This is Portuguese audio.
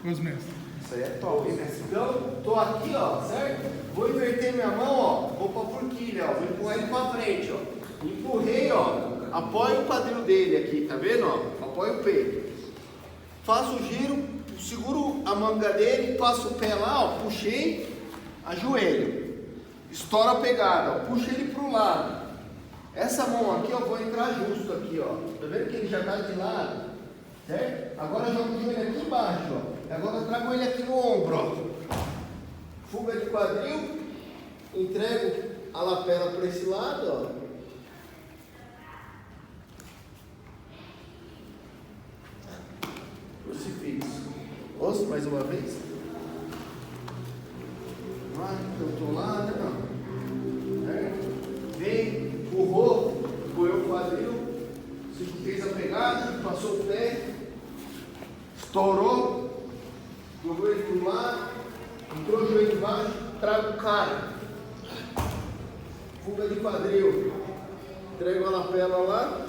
Os mestres. Isso aí é top, hein, mestre? Então, tô aqui, ó, certo? Vou inverter minha mão, ó. Vou pra forquilha, ó. Vou empurrar ele pra frente, ó. Empurrei, ó. Apoio o quadril dele aqui, tá vendo, ó? Apoio o peito. Faço o giro, seguro a manga dele, passo o pé lá, ó. Puxei, ajoelho. Estoura a pegada, ó. Puxa ele pro lado. Essa mão aqui, ó, vou entrar justo aqui, ó. Tá vendo que ele já tá de lado? Certo? Agora eu jogo o joelho aqui embaixo, ó. Agora eu trago ele aqui no ombro, ó. Fuga de quadril. Entrego a lapela para esse lado, ó. Crucifixo. Ouça mais uma vez. Vai, eu tô lá, né? Vem, empurrou, apoiou o quadril, fez a pegada, passou o pé, estourou, jogou ele para o lado, entrou o joelho embaixo, traga o cara. Fuga de quadril, entrega a lapela lá.